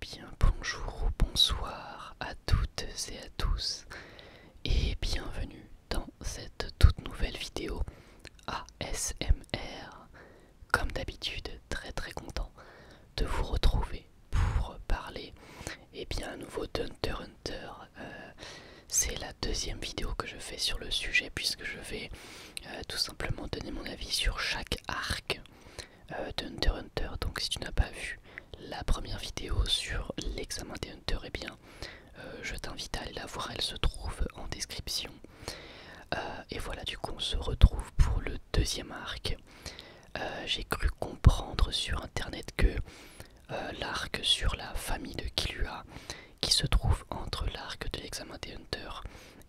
bien, bonjour ou bonsoir à toutes et à tous et bienvenue dans cette toute nouvelle vidéo ASMR. Comme d'habitude, très content de vous retrouver pour parler à nouveau d'Hunter x Hunter. C'est la deuxième vidéo que je fais sur le sujet puisque je vais tout simplement donner mon avis sur chaque arc d'Hunter x Hunter. Donc si tu n'as pas vu la première vidéo sur l'examen des Hunter, eh bien je t'invite à aller la voir, elle se trouve en description. Et voilà, du coup on se retrouve pour le deuxième arc. J'ai cru comprendre sur internet que l'arc sur la famille de Killua, qui se trouve entre l'arc de l'examen des Hunter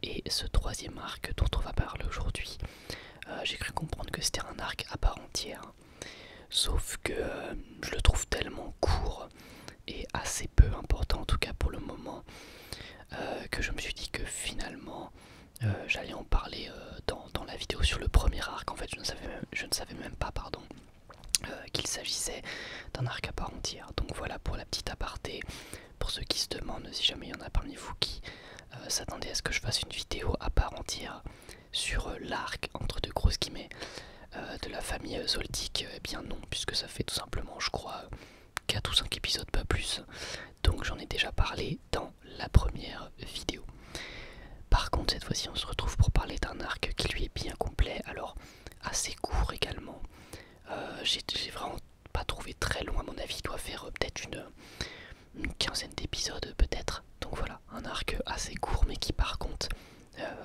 et ce troisième arc dont on va parler aujourd'hui, j'ai cru comprendre que c'était un arc à part entière. Sauf que je le trouve tellement court et assez peu important, en tout cas pour le moment, que je me suis dit que finalement j'allais en parler dans la vidéo sur le premier arc. En fait, je ne savais même pas, qu'il s'agissait d'un arc à part entière. Donc voilà pour la petite aparté. Pour ceux qui se demandent si jamais il y en a parmi vous qui s'attendaient à ce que je fasse une vidéo à part entière sur l'arc, entre deux grosses guillemets, de la famille Zoldyck, eh bien non, puisque ça fait tout simplement, je crois, 4 ou 5 épisodes, pas plus. Donc j'en ai déjà parlé dans la première vidéo. Par contre, cette fois-ci, on se retrouve pour parler d'un arc qui lui est bien complet, alors assez court également. J'ai vraiment pas trouvé très long, à mon avis, il doit faire peut-être une quinzaine d'épisodes peut-être. Donc voilà, un arc assez court, mais qui par contre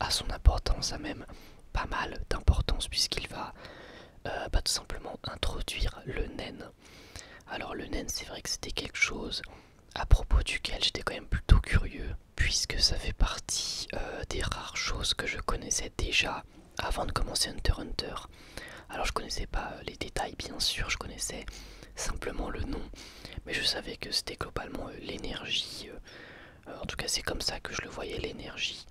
a son importance, a même pas mal d'importance, puisqu'il va tout simplement introduire le nen. Alors le nen, c'est vrai que c'était quelque chose à propos duquel j'étais quand même plutôt curieux, puisque ça fait partie des rares choses que je connaissais déjà avant de commencer Hunter x Hunter. Alors je connaissais pas les détails, bien sûr, je connaissais simplement le nom, mais je savais que c'était globalement l'énergie. En tout cas, c'est comme ça que je le voyais, l'énergie.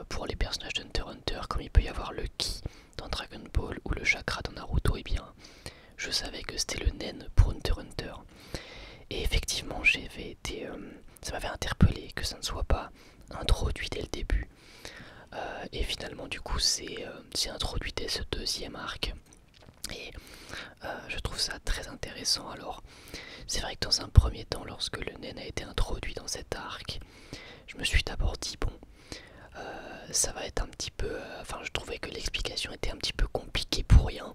Pour les personnages d'Hunter x Hunter, comme il peut y avoir le ki dans Dragon Ball ou le chakra dans Naruto, et bien je savais que c'était le nen pour Hunter x Hunter. Et effectivement, ça m'avait interpellé que ça ne soit pas introduit dès le début. Et finalement, du coup, c'est introduit dès ce deuxième arc. Et je trouve ça très intéressant. Alors, c'est vrai que dans un premier temps, lorsque le nen a été introduit dans cet arc, je me suis d'abord dit, bon, ça va être un petit peu... Enfin, je trouvais que l'explication était un petit peu compliquée pour rien.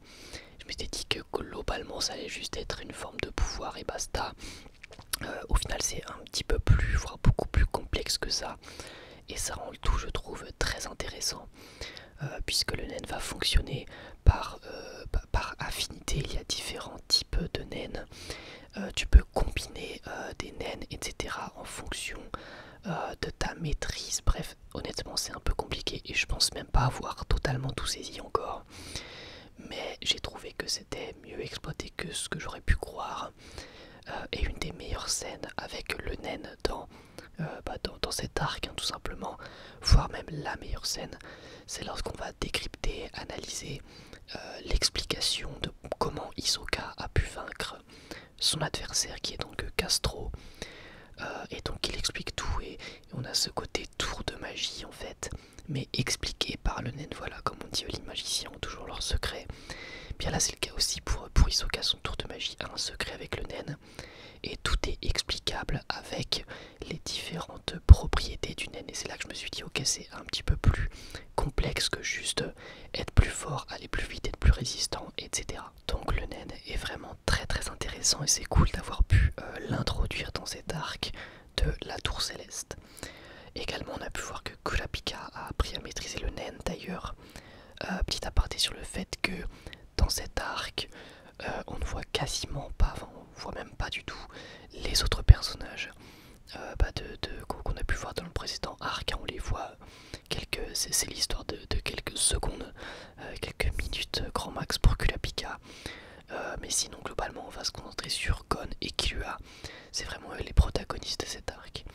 Je m'étais dit que globalement, ça allait juste être une forme de pouvoir et basta. Au final, c'est un petit peu plus, voire beaucoup plus complexe que ça. Et ça rend le tout, je trouve, très intéressant. Puisque le nen va fonctionner par affinité. Il y a différents types de nen. Tu peux combiner des nens, etc. en fonction de ta maîtrise. Bref, honnêtement, c'est un peu compliqué et je pense même pas avoir totalement tout saisi encore. Mais j'ai trouvé que c'était mieux exploité que ce que j'aurais pu croire. Et une des meilleures scènes avec le nen dans cet arc, hein, tout simplement, voire même la meilleure scène, c'est lorsqu'on va décrypter, analyser l'explication de comment Hisoka a pu vaincre son adversaire, qui est donc Castro. Et donc il explique tout, et on a ce côté tour de magie en fait, mais expliqué par le nen. Voilà, comme on dit, les magiciens ont toujours leur secret. Bien là c'est le cas aussi pour Hisoka, son tour de magie a un secret avec le nen, et tout est explicable avec les différentes propriétés du nen. Et c'est là que je me suis dit, ok, c'est un petit peu plus complexe que juste être plus fort, aller plus vite, être plus résistant, etc. Donc le nen est vraiment très intéressant, et c'est cool d'avoir pu l'introduire dans cet arc de la tour céleste. Également, on a pu voir que Kurapika a appris à maîtriser le nen. D'ailleurs, petit aparté sur le fait que dans cet arc, on ne voit quasiment pas, enfin, on voit même pas du tout les autres personnages qu'on a pu voir dans le précédent arc. On les voit c'est l'histoire de quelques secondes, quelques minutes grand max pour Kurapika. Mais sinon, globalement, on va se concentrer sur Gon et Killua. C'est vraiment les protagonistes de cet arc.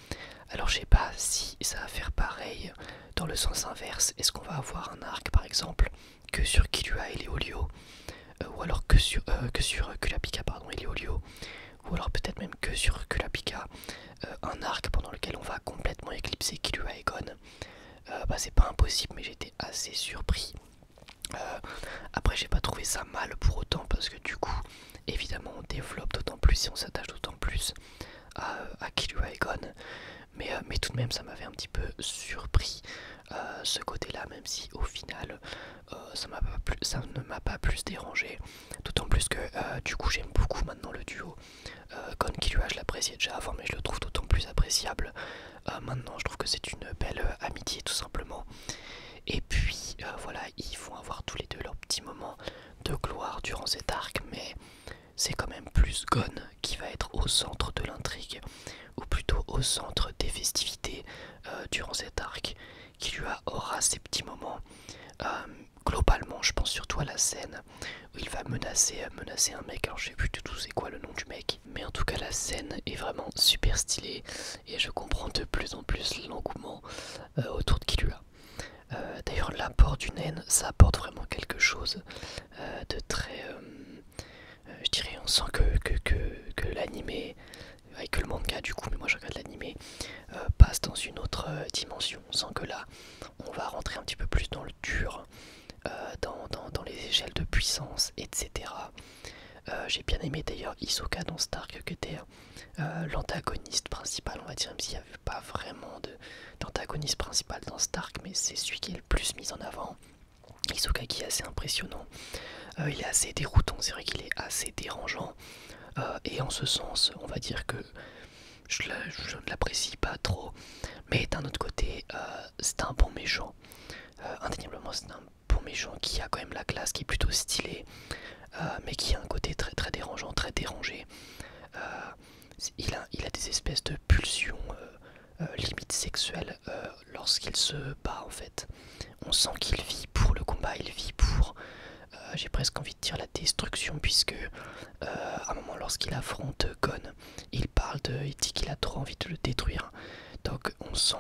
Alors je sais pas si ça va faire pareil dans le sens inverse. Est-ce qu'on va avoir un arc par exemple que sur Killua et Léolio, ou alors que sur Kurapika pardon et Léolio, ou alors peut-être même que sur Kurapika un arc pendant lequel on va complètement éclipser Killua et Gon. C'est pas impossible, mais j'étais assez surpris. Après j'ai pas trouvé ça mal pour autant, parce que du coup évidemment on développe d'autant plus et on s'attache d'autant plus à Killua et Gon, mais tout de même ça m'avait un petit peu surpris ce côté là, même si au final ça ne m'a pas plus dérangé, d'autant plus que du coup j'aime beaucoup maintenant le duo Gon Killua. Je l'appréciais déjà avant, mais je le trouve d'autant plus appréciable maintenant. Je trouve que c'est une belle amitié tout simplement. Et puis voilà, ils vont avoir tous les deux leur petit moment de gloire durant cet arc, mais c'est quand même plus Gon qui va être au centre de l'intrigue, ou plutôt au centre des festivités durant cet arc. Killua aura ses petits moments. Globalement, je pense surtout à la scène où il va menacer un mec. Alors je sais plus du tout c'est quoi le nom du mec, mais en tout cas la scène est vraiment super stylée et je comprends de plus en plus l'engouement autour de Killua. D'ailleurs l'apport du naine, ça apporte vraiment quelque chose de très... je dirais, on sent que l'animé, et que le manga du coup, mais moi je regarde l'animé, passe dans une autre dimension. On sent que là, on va rentrer un petit peu plus dans le dur, dans les échelles de puissance, etc. J'ai bien aimé d'ailleurs Hisoka dans Stark, qui était l'antagoniste principal, on va dire, même s'il n'y avait pas vraiment d'antagoniste principal dans Stark, mais c'est celui qui est le plus mis en avant. Hisoka qui est assez impressionnant, il est assez déroutant, c'est vrai qu'il est assez dérangeant, et en ce sens, on va dire que je ne l'apprécie pas trop, mais d'un autre côté, c'est un bon méchant. Indéniablement, c'est un bon méchant qui a quand même la classe, qui est plutôt stylé, mais qui a un côté très très dérangeant, très dérangé. Il a des espèces de pulsions limite sexuelles lorsqu'il se bat en fait. On sent qu'il vit pour le combat, il vit pour, j'ai presque envie de dire, la destruction, puisque à un moment lorsqu'il affronte Gon, il dit qu'il a trop envie de le détruire. Donc on sent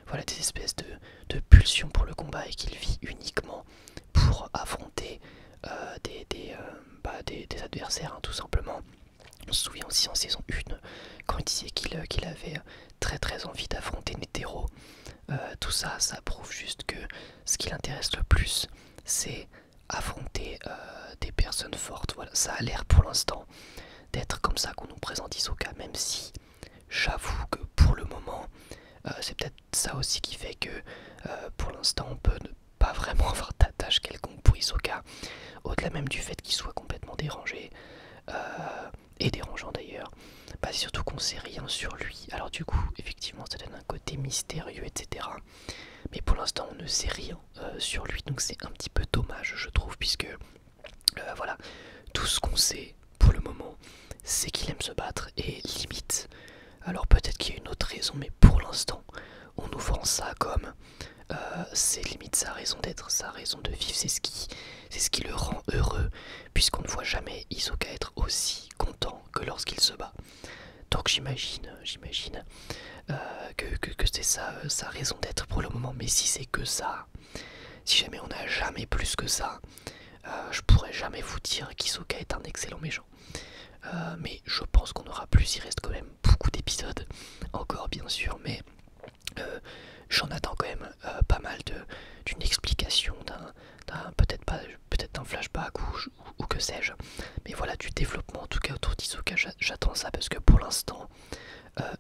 voilà, des espèces de pulsions pour le combat, et qu'il vit uniquement pour affronter des adversaires, hein, tout simplement. On se souvient aussi en saison 1 quand il disait qu'il avait très très envie d'affronter Netero. Tout ça, ça prouve juste que ce qui l'intéresse le plus, c'est affronter des personnes fortes. Voilà, ça a l'air pour l'instant d'être comme ça qu'on nous présente Hisoka, même si j'avoue que pour le moment, c'est peut-être ça aussi qui fait que pour l'instant on peut ne pas vraiment avoir d'attache quelconque pour Hisoka, au-delà même du fait qu'il soit complètement dérangé, et dérangeant d'ailleurs. C'est surtout qu'on sait rien sur lui. Alors du coup, effectivement, ça donne un côté mystérieux, etc. Mais pour l'instant, on ne sait rien sur lui, donc c'est un petit peu dommage, je trouve, puisque voilà, tout ce qu'on sait pour le moment, c'est qu'il aime se battre, et limite. Alors peut-être qu'il y a une autre raison, mais pour l'instant, on nous vend ça comme c'est limite sa raison d'être, sa raison de vivre, c'est ce qui le rend heureux, puisqu'on ne voit jamais Hisoka être aussi content que lorsqu'il se bat. Donc j'imagine que c'est sa raison d'être pour le moment, mais si c'est que ça, si jamais on n'a jamais plus que ça, je pourrais jamais vous dire qu'Hisoka est un excellent méchant. Mais je pense qu'on aura plus, il reste quand même beaucoup d'épisodes encore bien sûr, mais j'en attends quand même pas mal d'une explication, peut-être d'un flashback ou que sais-je, mais voilà, du développement en tout cas autour d'Hisoka. J'attends ça, parce que pour l'instant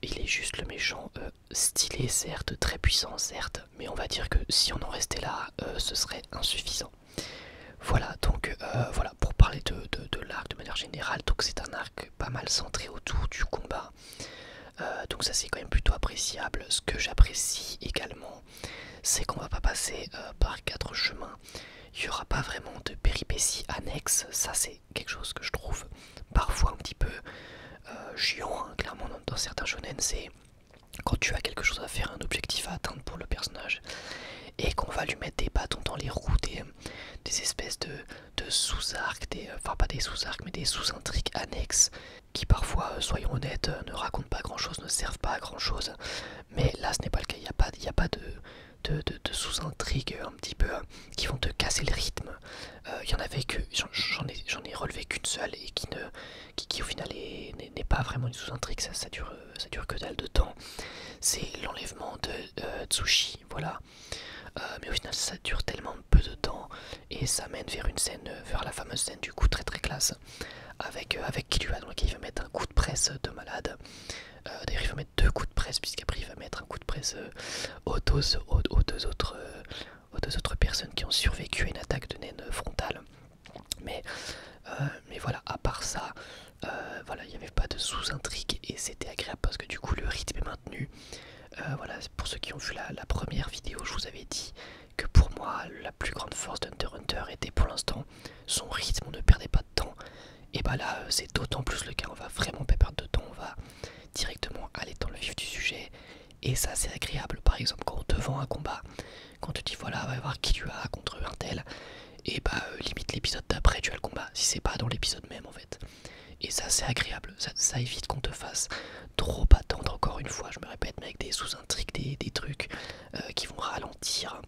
il est juste le méchant stylé, certes, très puissant, certes, mais on va dire que si on en restait là, ce serait insuffisant. Voilà, donc voilà, pour parler de l'arc de manière générale, donc c'est un arc pas mal centré autour du combat. Donc ça c'est quand même plutôt appréciable. Ce que j'apprécie également, c'est qu'on va pas passer par 4 chemins. Il n'y aura pas vraiment de péripéties annexes. Ça c'est quelque chose que je trouve parfois un petit peu chiant, hein. Clairement dans certains shonen, c'est quand tu as quelque chose à faire, un objectif à atteindre pour le personnage, et qu'on va lui mettre des bâtons dans les roues, des espèces de sous-arcs, enfin pas des sous-arcs mais des sous-intrigues annexes qui parfois, soyons honnêtes, ne racontent pas grand-chose, ne servent pas à grand-chose. Mais là ce n'est pas le cas, il n'y a pas de sous-intrigues un petit peu qui vont te casser le rythme. Il y en avait que, j'en ai relevé qu'une seule, et qui au final n'est pas vraiment une sous-intrigue. Ça dure ça dure que dalle de temps. C'est l'enlèvement de Tsushi, voilà. Mais au final ça dure tellement peu de temps et ça mène vers une scène, vers la fameuse scène du coup très très classe avec Killua, donc il va mettre un coup de presse de malade. D'ailleurs il va mettre deux coups de presse puisqu'après il va mettre un coup de presse aux deux autres personnes qui ont survécu à une attaque de naine frontale. Mais, mais voilà, à part ça, voilà, il n'y avait pas de sous-intrigue et c'était agréable parce que du coup le rythme est maintenu. Voilà, pour ceux qui ont vu la première vidéo, je vous avais dit que pour moi la plus grande force d'Hunter x Hunter était pour l'instant son rythme, on ne perdait pas de temps. Et bah là c'est d'autant plus le cas, on va vraiment pas perdre de temps, on va directement aller dans le vif du sujet. Et ça c'est agréable, par exemple quand on te vend un combat, quand on te dit voilà va y avoir Killua contre un tel, et bah limite l'épisode d'après tu as le combat, si c'est pas dans l'épisode même en fait. Et ça c'est agréable, ça évite qu'on te fasse trop attendre encore une fois, je me répète, mais avec des sous-intrigues, des trucs qui vont ralentir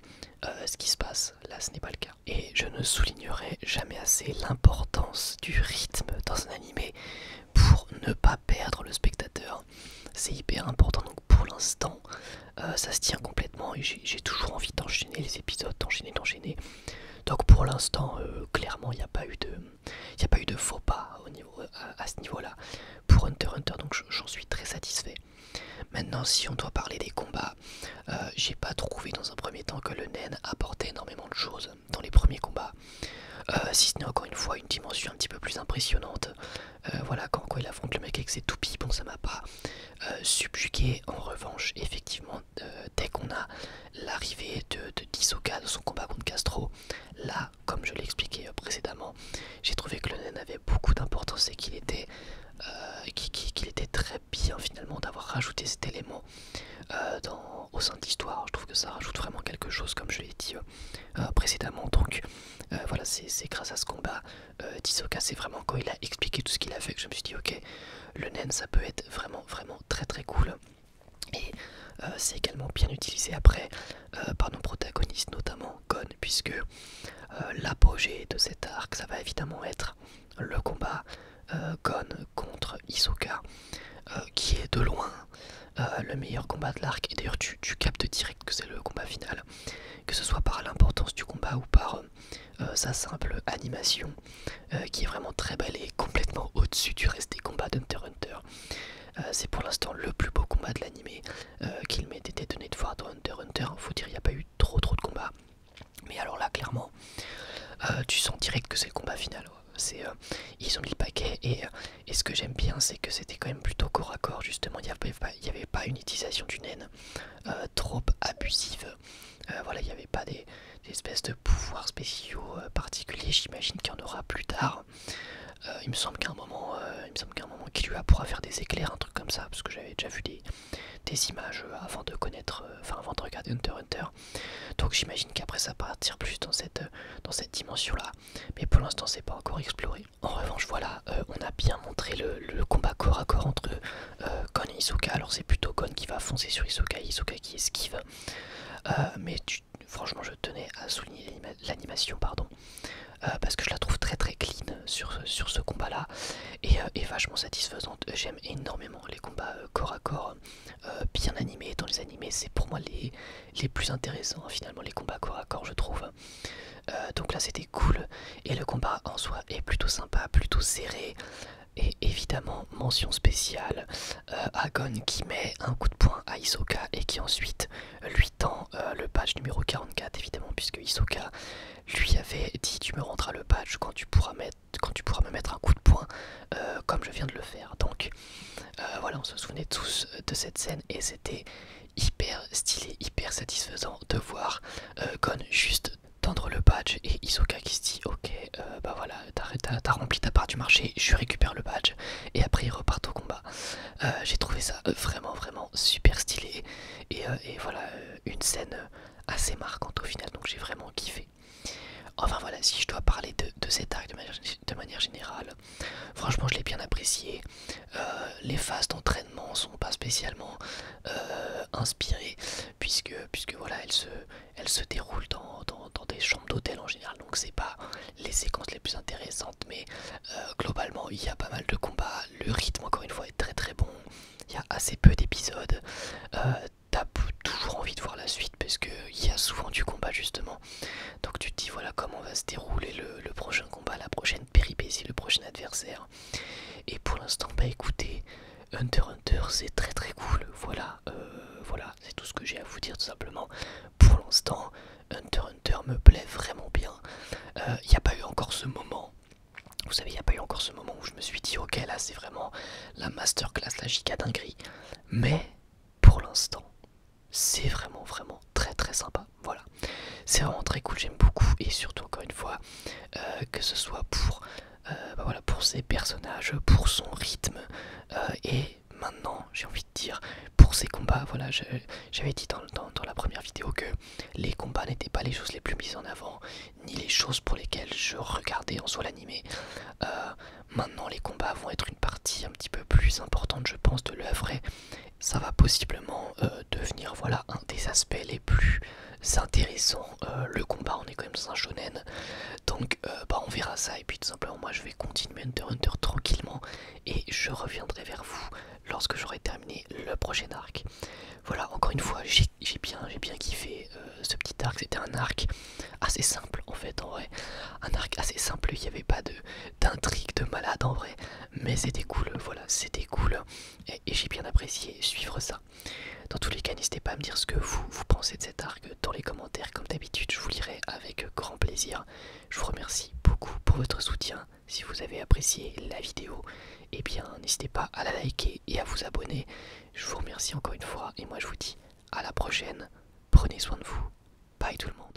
ce qui se passe. Là ce n'est pas le cas. Et je ne soulignerai jamais assez l'importance du rythme dans un animé pour ne pas perdre le spectateur. C'est hyper important, donc pour l'instant ça se tient complètement et j'ai toujours envie d'enchaîner les épisodes, d'enchaîner. Donc pour l'instant, clairement, il n'y a pas eu de faux pas au niveau, à ce niveau-là pour Hunter x Hunter, donc j'en suis très satisfait. Maintenant, si on doit parler des combats, j'ai pas trouvé dans un premier temps que le Nen apportait énormément de choses dans les premiers combats. Si ce n'est encore une fois une dimension un petit peu plus impressionnante. Voilà, quand il affronte le mec avec ses toupies, bon ça m'a pas subjugué. En revanche, effectivement, dès qu'on a l'arrivée de Hisoka, de son combat contre Castro, là, comme je l'ai expliqué précédemment, j'ai trouvé que le Nen avait beaucoup d'importance et qu'il était très bien finalement d'avoir rajouté cet élément au sein de l'histoire. Je trouve que ça rajoute vraiment quelque chose, comme je l'ai dit précédemment. Donc voilà, c'est grâce à ce combat d'Hisoka, c'est vraiment quand il a expliqué tout ce qu'il a fait que je me suis dit ok, le Nen ça peut être vraiment très cool. Et c'est également bien utilisé après par nos protagonistes, notamment Gon, puisque l'apogée de cet arc, ça va évidemment être le combat Gon contre Hisoka, qui est de loin le meilleur combat de l'arc. Et d'ailleurs tu captes direct que c'est le combat final, que ce soit par l'importance du combat ou par sa simple animation, qui est vraiment très belle et complètement au-dessus du reste des combats d'Hunter x Hunter. C'est pour l'instant le plus beau combat de l'animé qu'il m'ait été donné de voir dans Hunter x Hunter. Faut dire, il n'y a pas eu trop de combats. Mais alors là, clairement, tu sens direct que c'est le combat final. Ils ont mis le paquet et ce que j'aime bien, c'est que c'était quand même plutôt corps à corps. Justement, il n'y avait pas une utilisation du naine trop abusive. Voilà, il n'y avait pas des espèces de pouvoirs spéciaux particuliers. J'imagine qu'il y en aura plus tard. Il me semble qu'à un moment, Killua pourra faire des éclairs, un truc comme ça, parce que j'avais déjà vu des images avant de connaître, avant de regarder Hunter x Hunter. Donc j'imagine qu'après ça partir plus dans cette dimension-là. Mais pour l'instant, c'est pas encore exploré. En revanche, voilà, on a bien montré le combat corps à corps entre Gon et Hisoka. Alors c'est plutôt Gon qui va foncer sur Hisoka et Hisoka qui esquive. Mais franchement, je tenais à souligner l'animation, pardon. Parce que je la trouve très clean sur ce combat là et vachement satisfaisante. J'aime énormément les combats corps à corps bien animés. Dans les animés, c'est pour moi les plus intéressants finalement, les combats corps à corps, je trouve. Donc là c'était cool et le combat en soi est plutôt sympa, plutôt serré. Et évidemment, mention spéciale à Gon qui met un coup de poing à Hisoka et qui ensuite lui tend le badge numéro 44, évidemment, puisque Hisoka lui avait dit tu me rendras le badge quand tu pourras me mettre un coup de poing comme je viens de le faire. Donc voilà, on se souvenait tous de cette scène et c'était hyper stylé, hyper satisfaisant de voir Gon juste tendre le badge et Hisoka qui se dit ok, bah voilà, t'as rempli ta part du marché, je récupère le badge et après ils repartent au combat. J'ai trouvé ça vraiment super stylé et voilà, une scène assez marquante au final, donc j'ai vraiment kiffé. Enfin voilà, si je dois parler de cet arc de manière générale, franchement je l'ai bien apprécié. Les phases d'entraînement sont pas spécialement inspirées puisque voilà, elles se déroulent dans des chambres d'hôtel en général, donc c'est pas les séquences les plus intéressantes, mais globalement il y a pas mal de combats, le rythme encore une fois est très bon, il y a assez peu d'épisodes. T'as toujours envie de voir la suite parce qu'il y a souvent du combat justement. Donc tu te dis voilà comment va se dérouler le prochain combat, la prochaine péripétie, le prochain adversaire. Et pour l'instant, bah écoutez, Hunter x Hunter c'est très très cool. Voilà, voilà, c'est tout ce que j'ai à vous dire tout simplement. Pour l'instant, Hunter x Hunter me plaît vraiment bien. Il n'y a pas eu encore ce moment. Vous savez, il n'y a pas eu encore ce moment où je me suis dit ok là c'est vraiment la masterclass, la giga dinguerie. Mais pour l'instant, c'est vraiment vraiment très très sympa. Voilà, c'est vraiment très cool, j'aime beaucoup. Et surtout encore une fois, que ce soit pour, bah voilà, pour ses personnages, pour son rythme, et maintenant j'ai envie de dire pour ses combats. Voilà, j'avais dit dans la première vidéo que les combats n'étaient pas les choses les plus mises en avant, ni les choses pour lesquelles je regardais en soi l'animé. Maintenant les combats vont être une partie un petit peu plus importante je pense de l'œuvre, et ça va possiblement devenir voilà un des aspects les plus intéressants. Le combat, on est quand même dans un shonen, donc bah on verra ça. Et puis tout simplement moi je vais continuer Hunter x Hunter tranquillement et je reviendrai vers vous lorsque j'aurai terminé le prochain arc. Voilà, encore une fois j'ai bien kiffé ce petit arc. C'était un arc assez simple en fait, en vrai, un arc assez simple, il n'y avait pas d'intrigue de malade en vrai, mais c'était cool. Voilà, c'était cool et j'ai bien apprécié suivre ça. Dans tous les cas, n'hésitez pas à me dire ce que vous pensez de cet arc dans les commentaires. Comme d'habitude, je vous lirai avec grand plaisir. Je vous remercie beaucoup pour votre soutien. Si vous avez apprécié la vidéo, eh bien n'hésitez pas à la liker et à vous abonner. Je vous remercie encore une fois et moi je vous dis à la prochaine. Prenez soin de vous. Bye tout le monde.